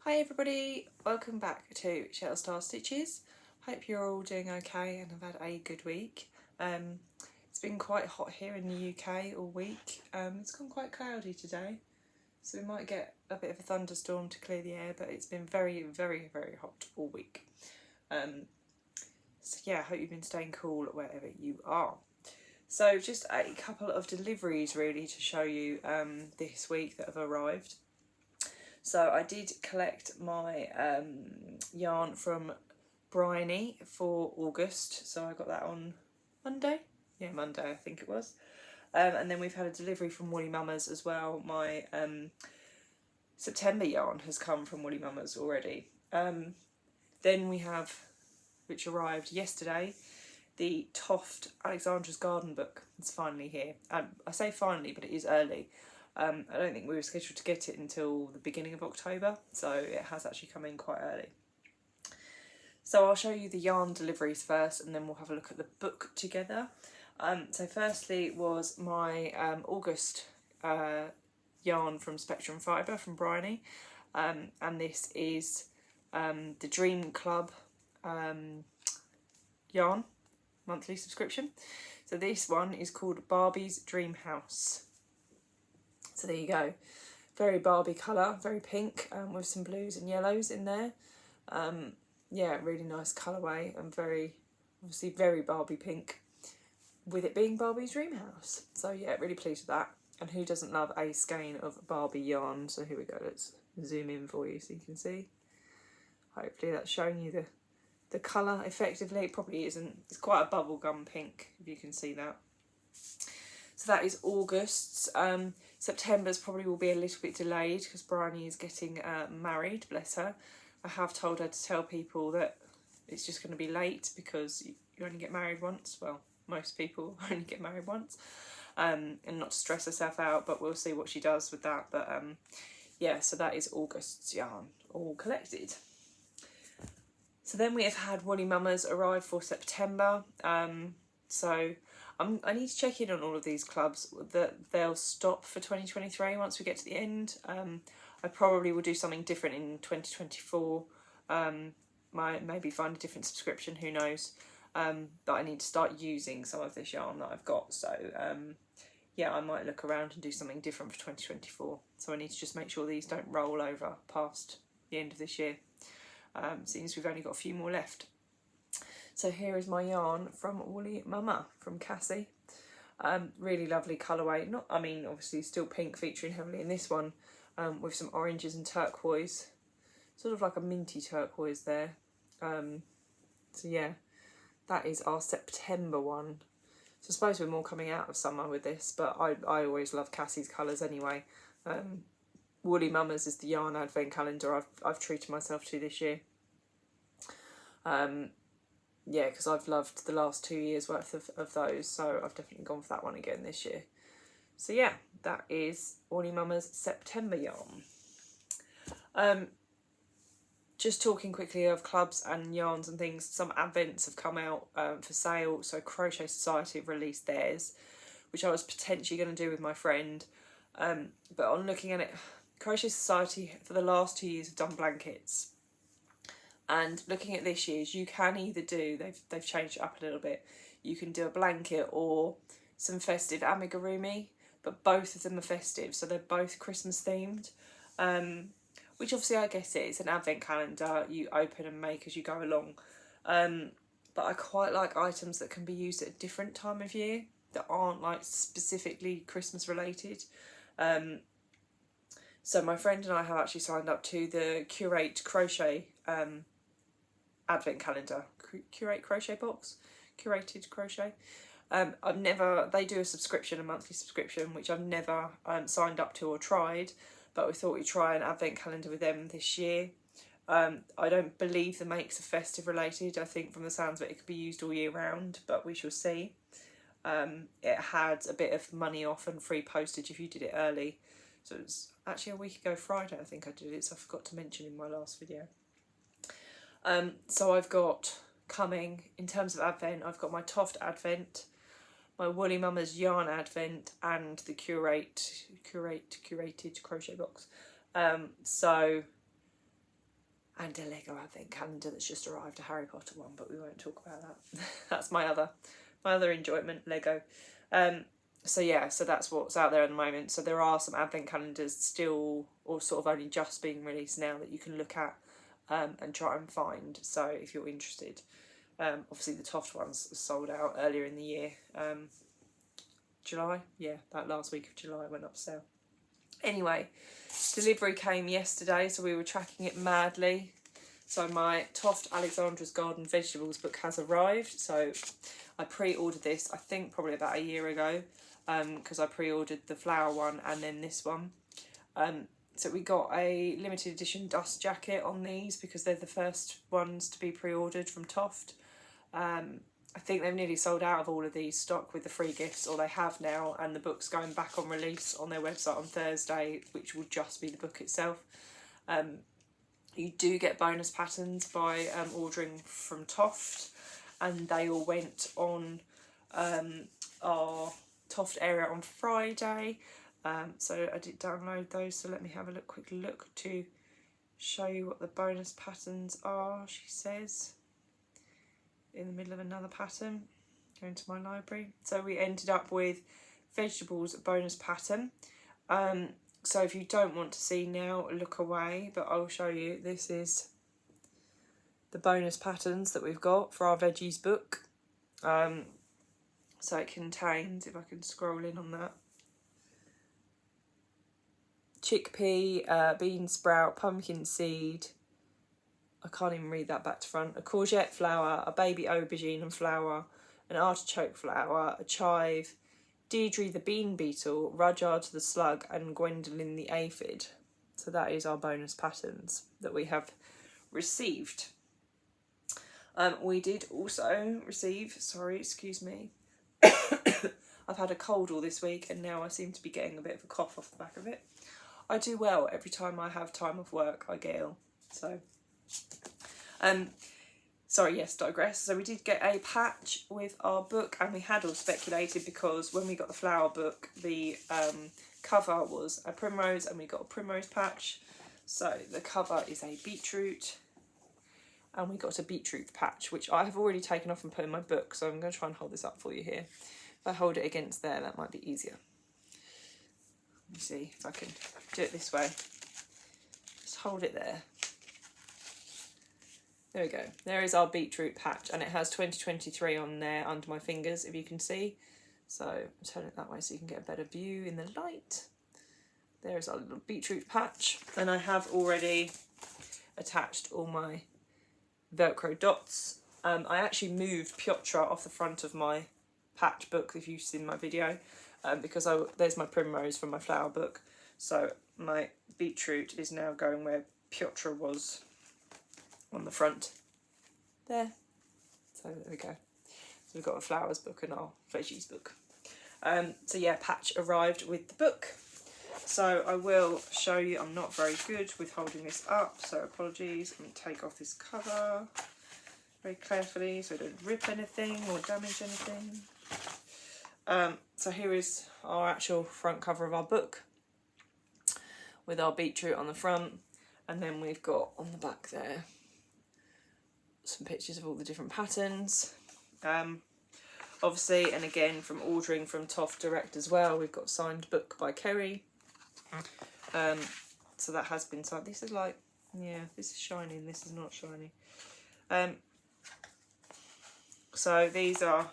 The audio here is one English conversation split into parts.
Hi everybody, welcome back to Shell Star Stitches. Hope you're all doing okay and have had a good week. It's been quite hot here in the UK all week. It's gone quite cloudy today, so we might get a bit of a thunderstorm to clear the air, but it's been very, very, very hot all week. So yeah, I hope you've been staying cool wherever you are. So just a couple of deliveries really to show you this week that have arrived. So I did collect my yarn from Bryony for August, so I got that on Monday. Yeah, Monday I think it was. And then we've had a delivery from Woolly Mamas as well. My September yarn has come from Woolly Mamas already. Then we have, which arrived yesterday, the Toft Alexandra's Garden book. It's finally here. I say finally, but it is early. I don't think we were scheduled to get it until the beginning of October, so it has actually come in quite early. So I'll show you the yarn deliveries first, and then we'll have a look at the book together. So firstly was my August yarn from Spectrum Fibre from Bryony, and this is the Dream Club yarn monthly subscription. So this one is called Barbie's Dream House. So there you go, very Barbie colour, very pink, with some blues and yellows in there. Yeah, really nice colourway and obviously very Barbie pink, with it being Barbie's dream house. So yeah, really pleased with that. And who doesn't love a skein of Barbie yarn? So here we go, let's zoom in for you so you can see. Hopefully that's showing you the colour effectively. It probably isn't, it's quite a bubblegum pink, if you can see that. So that is August's. September's probably will be a little bit delayed because Bryony is getting married, bless her. I have told her to tell people that it's just going to be late because you only get married once. Well, most people only get married once. And not to stress herself out, but we'll see what she does with that. But yeah, so that is August's yarn, all collected. So then we have had Woolly Mamas arrive for September. So I need to check in on all of these clubs that they'll stop for 2023 once we get to the end. I probably will do something different in 2024. Might maybe find a different subscription, who knows. But I need to start using some of this yarn that I've got. So yeah, I might look around and do something different for 2024. So I need to just make sure these don't roll over past the end of this year. Since we've only got a few more left. So here is my yarn from Woolly Mama, from Cassie. Really lovely colourway. Obviously still pink, featuring heavily in this one, with some oranges and turquoise. Sort of like a minty turquoise there. So yeah, that is our September one. So I suppose we're more coming out of summer with this, but I always love Cassie's colours anyway. Woolly Mamas is the yarn advent calendar I've treated myself to this year. Yeah, because I've loved the last 2 years worth of those, so I've definitely gone for that one again this year. So yeah, that is Woolly Mama's September yarn. Just talking quickly of clubs and yarns and things, some advents have come out for sale. So Crochet Society have released theirs, which I was potentially going to do with my friend, but on looking at it, Crochet Society for the last 2 years have done blankets. And looking at this year's, you can either do, they've changed it up a little bit, you can do a blanket or some festive amigurumi, but both of them are festive, so they're both Christmas themed, which obviously I guess it's an advent calendar you open and make as you go along. But I quite like items that can be used at a different time of year that aren't like specifically Christmas related. So my friend and I have actually signed up to the Curate Crochet advent calendar, Curate Crochet box, Curated Crochet. They do a subscription, a monthly subscription, which I've never signed up to or tried, but we thought we'd try an advent calendar with them this year. I don't believe the makes are festive related. I think from the sounds of it, it could be used all year round, but we shall see. It had a bit of money off and free postage if you did it early. So it was actually a week ago Friday I think I did it, so I forgot to mention in my last video. So I've got coming, in terms of advent, I've got my Toft advent, my Woolly Mama's yarn advent, and the curated crochet box. So and a Lego advent calendar that's just arrived, a Harry Potter one, but we won't talk about that. That's my other enjoyment, Lego. So yeah, so that's what's out there at the moment. So there are some advent calendars still, or sort of only just being released now, that you can look at and try and find. So if you're interested, obviously the Toft ones sold out earlier in the year. July, yeah, that last week of July went up sale. Anyway, delivery came yesterday, so we were tracking it madly. So my Toft Alexandra's Garden Vegetables book has arrived. So I pre-ordered this, I think probably about a year ago, because I pre-ordered the flower one and then this one. So we got a limited edition dust jacket on these because they're the first ones to be pre-ordered from Toft. I think they've nearly sold out of all of these stock with the free gifts, or they have now, and the book's going back on release on their website on Thursday, which will just be the book itself. You do get bonus patterns by ordering from Toft, and they all went on our Toft area on Friday. So I did download those, so let me have a quick look to show you what the bonus patterns are, she says. In the middle of another pattern, going to my library. So we ended up with vegetables bonus pattern. So if you don't want to see now, look away, but I'll show you. This is the bonus patterns that we've got for our veggies book. So it contains, if I can scroll in on that, chickpea, bean sprout, pumpkin seed, I can't even read that back to front, a courgette flower, a baby aubergine and flower, an artichoke flower, a chive, Deirdre the bean beetle, Rudyard the slug, and Gwendolyn the aphid. So that is our bonus patterns that we have received. We did also receive, sorry, excuse me, I've had a cold all this week and now I seem to be getting a bit of a cough off the back of it. I do well every time I have time off work, I get ill, so... sorry, yes, digress. So we did get a patch with our book, and we had all speculated because when we got the flower book, the cover was a primrose and we got a primrose patch. So the cover is a beetroot, and we got a beetroot patch, which I have already taken off and put in my book, so I'm going to try and hold this up for you here. If I hold it against there, that might be easier. Let me see if I can do it this way. Just hold it there. There we go. There is our beetroot patch, and it has 2023 on there under my fingers, if you can see. So I'll turn it that way so you can get a better view in the light. There's our little beetroot patch, and I have already attached all my Velcro dots. I actually moved Piotr off the front of my patch book, if you've seen my video, because there's my primrose from my flower book. So my beetroot is now going where Piotr was on the front there. So there we go. So we've got a flowers book and our veggies book. So yeah, patch arrived with the book. So I will show you. I'm not very good with holding this up, so apologies. I'm going to take off this cover very carefully so I don't rip anything or damage anything. So here is our actual front cover of our book with our beetroot on the front, and then we've got on the back there some pictures of all the different patterns. Obviously, and again from ordering from Toft direct as well, we've got signed book by Kerry. So that has been signed. This is like, yeah, this is shiny and this is not shiny. So these are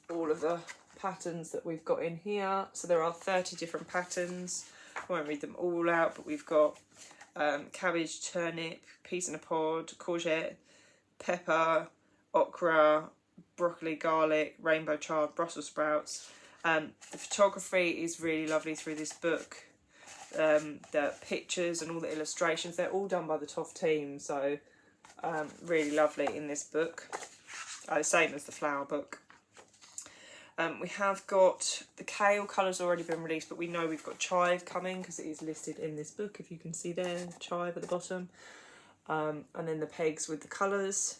all of the patterns that we've got in here. So there are 30 different patterns. I won't read them all out, but we've got cabbage, turnip, peas in a pod, courgette, pepper, okra, broccoli, garlic, rainbow chard, Brussels sprouts. The photography is really lovely through this book. The pictures and all the illustrations, they're all done by the Toft team, so really lovely in this book. Same as the flower book. We have got the kale colours already been released, but we know we've got chive coming because it is listed in this book, if you can see there, chive at the bottom. And then the pegs with the colours.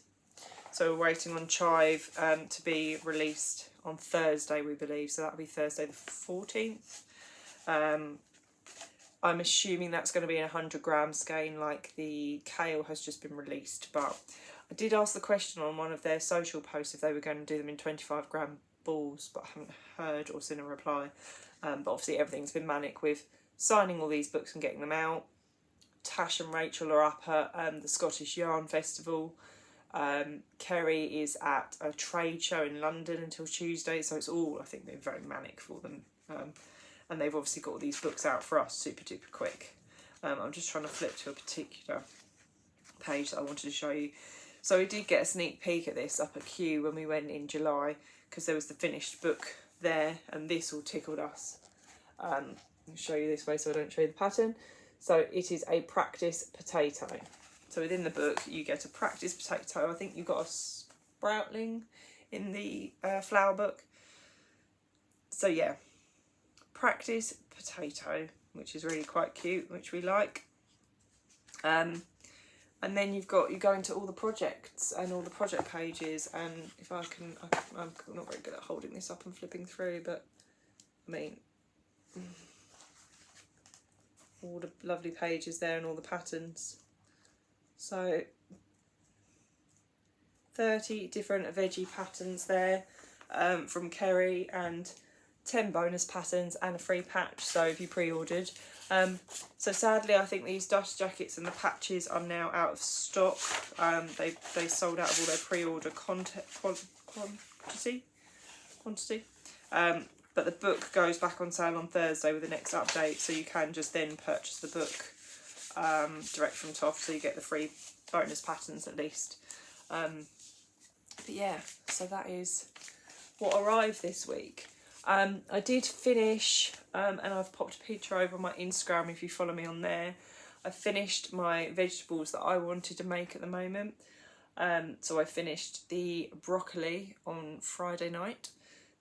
So we're waiting on chive to be released on Thursday, we believe. So that'll be Thursday the 14th. I'm assuming that's going to be a 100-gram skein, like the kale has just been released. But I did ask the question on one of their social posts if they were going to do them in 25-gram balls, but I haven't heard or seen a reply. But obviously everything's been manic with signing all these books and getting them out. Tash and Rachel are up at the Scottish Yarn Festival. Kerry is at a trade show in London until Tuesday, so it's all, I think, been very manic for them. And they've obviously got all these books out for us super duper quick. I'm just trying to flip to a particular page that I wanted to show you. So we did get a sneak peek at this up at Q when we went in July, because there was the finished book there, and this all tickled us. I'll show you this way so I don't show you the pattern. So it is a practice potato. So within the book you get a practice potato. I think you've got a sproutling in the flower book. So yeah, practice potato, which is really quite cute, which we like. And then you go into all the projects and all the project pages, and if I can, I'm not very good at holding this up and flipping through, but I mean, all the lovely pages there and all the patterns. So 30 different veggie patterns there from Kerry, and 10 bonus patterns and a free patch, so if you pre-ordered. So sadly I think these dust jackets and the patches are now out of stock. They sold out of all their pre-order quantity. But the book goes back on sale on Thursday with the next update, so you can just then purchase the book direct from Toft, so you get the free bonus patterns at least. But yeah, so that is what arrived this week. I did finish, and I've popped a picture over on my Instagram if you follow me on there. I finished my vegetables that I wanted to make at the moment. So I finished the broccoli on Friday night.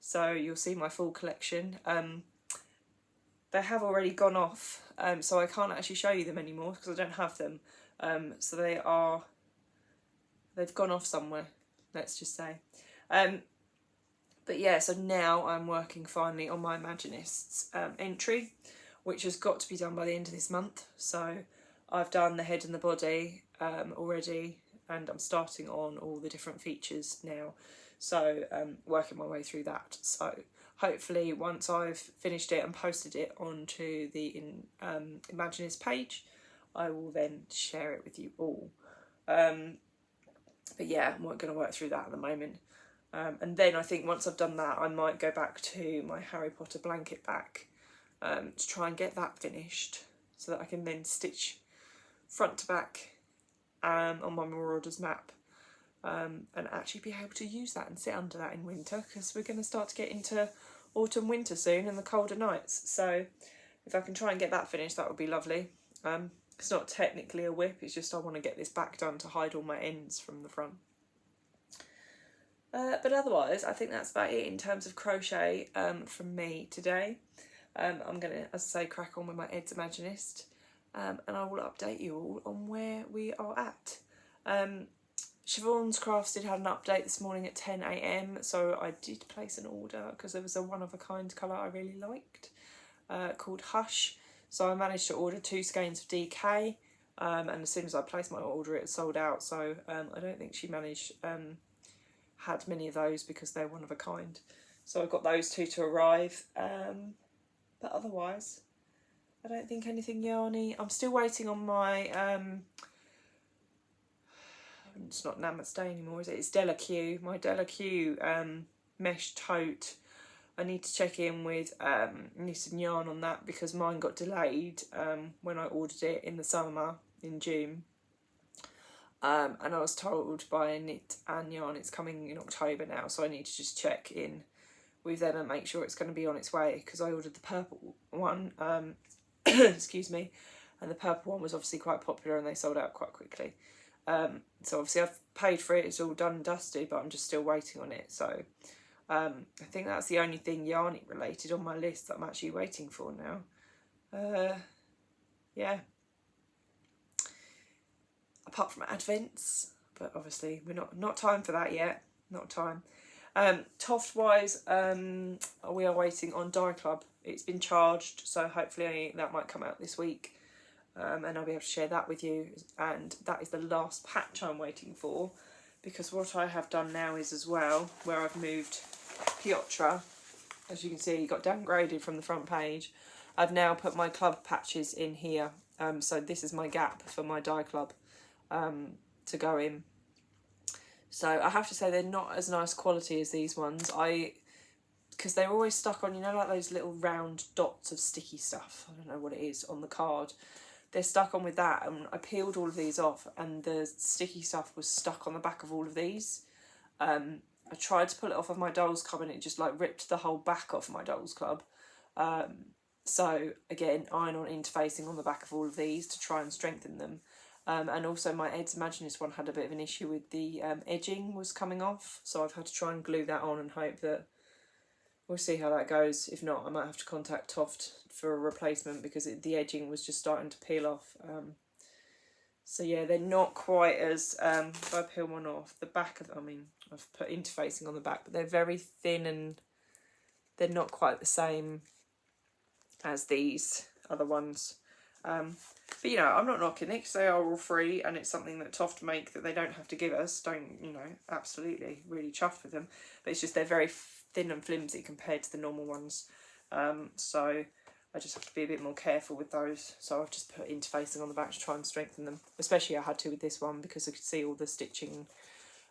So you'll see my full collection. They have already gone off, so I can't actually show you them anymore because I don't have them. So they've gone off somewhere, let's just say. But yeah, so now I'm working finally on my Imaginists entry, which has got to be done by the end of this month. So I've done the head and the body already, and I'm starting on all the different features now. So working my way through that. So hopefully once I've finished it and posted it onto the Imaginist page, I will then share it with you all. But yeah, I'm going to work through that at the moment. And then I think once I've done that, I might go back to my Harry Potter blanket back to try and get that finished, so that I can then stitch front to back on my Marauders map, and actually be able to use that and sit under that in winter, because we're going to start to get into autumn winter soon and the colder nights. So if I can try and get that finished, that would be lovely. It's not technically a whip, it's just I want to get this back done to hide all my ends from the front. But otherwise, I think that's about it in terms of crochet from me today. I'm going to, as I say, crack on with my Ed's Imaginist, and I will update you all on where we are at. Siobhan's Crafts did have an update this morning at 10 AM, so I did place an order because there was a one-of-a-kind colour I really liked called Hush. So I managed to order 2 skeins of DK, and as soon as I placed my order it sold out, so I don't think she managed had many of those because they're one of a kind. So I've got those 2 to arrive, but otherwise I don't think anything yarny. I'm still waiting on my it's not Namaste anymore, is it? It's Della Q, my Della Q mesh tote. I need to check in with Knit and Yarn on that because mine got delayed when I ordered it in the summer in June. And I was told by Knit and Yarn it's coming in October now, so I need to just check in with them and make sure it's going to be on its way, because I ordered the purple one, excuse me, and the purple one was obviously quite popular and they sold out quite quickly. So obviously I've paid for it, it's all done and dusted, but I'm just still waiting on it. So I think that's the only thing yarny related on my list that I'm actually waiting for now. Yeah. Apart from Advents, but obviously we're not time for that yet. Not time. Toft wise, we are waiting on Dye Club it's been charged, so hopefully that might come out this week, and I'll be able to share that with you. And that is the last patch I'm waiting for, because what I have done now is as well, where I've moved Piotr, as you can see, he got downgraded from the front page. I've now put my club patches in here, so this is my gap for my die club to go in. So I have to say they're not as nice quality as these ones. Because they're always stuck on, you know, like those little round dots of sticky stuff. I don't know what it is on the card. They're stuck on with that, and I peeled all of these off and the sticky stuff was stuck on the back of all of these. I tried to pull it off of my dolls club and it just like ripped the whole back off my dolls club. So again, iron-on interfacing on the back of all of these to try and strengthen them. And also my Ed's Imaginist one had a bit of an issue with the edging was coming off, so I've had to try and glue that on and hope that we'll see how that goes. If not, I might have to contact Toft for a replacement because the edging was just starting to peel off. So yeah, they're not quite as, if I peel one off, the back of, I mean, I've put interfacing on the back, but they're very thin and they're not quite the same as these other ones. But, you know, I'm not knocking it because they are all free and it's something that Toft make that they don't have to give us. Don't, you know, absolutely really chuffed with them. But it's just they're very thin and flimsy compared to the normal ones. So I just have to be a bit more careful with those. So I've just put interfacing on the back to try and strengthen them. Especially I had to with this one because I could see all the stitching.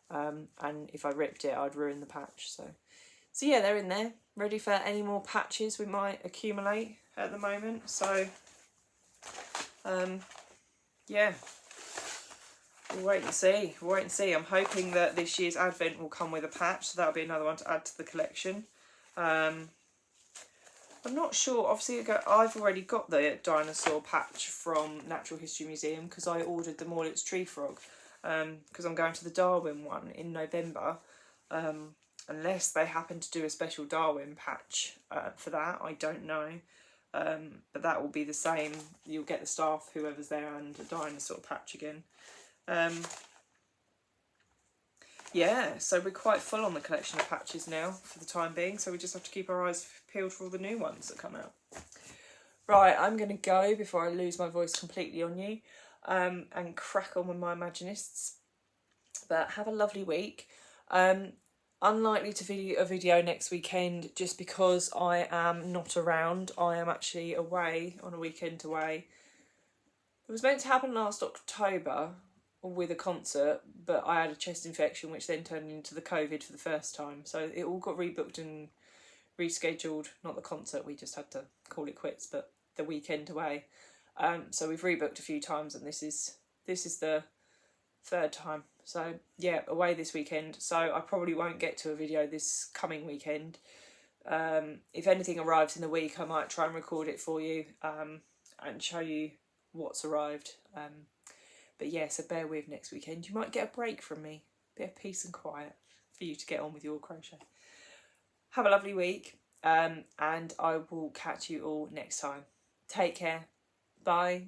And if I ripped it, I'd ruin the patch. So yeah, they're in there. Ready for any more patches we might accumulate at the moment. So yeah, we'll wait and see. We'll wait and see. I'm hoping that this year's Advent will come with a patch, so that'll be another one to add to the collection. I'm not sure. Obviously, I've already got the dinosaur patch from Natural History Museum because I ordered them all. It's Tree Frog, because I'm going to the Darwin one in November. Unless they happen to do a special Darwin patch for that, I don't know. But that will be the same. You'll get the staff, whoever's there, and a dinosaur patch again. Yeah, so we're quite full on the collection of patches now for the time being, so we just have to keep our eyes peeled for all the new ones that come out. Right, I'm going to go before I lose my voice completely on you, and crack on with my Imaginists. But have a lovely week. Unlikely to video a video next weekend just because I am not around. I am actually away on a weekend away. It was meant to happen last October with a concert, but I had a chest infection which then turned into the COVID for the first time. So it all got rebooked and rescheduled. Not the concert, we just had to call it quits, but the weekend away. So we've rebooked a few times and this is the third time. So yeah, away this weekend. So I probably won't get to a video this coming weekend. If anything arrives in the week, I might try and record it for you and show you what's arrived. But yeah, so bear with next weekend. You might get a break from me. Bit of peace and quiet for you to get on with your crochet. Have a lovely week, and I will catch you all next time. Take care. Bye.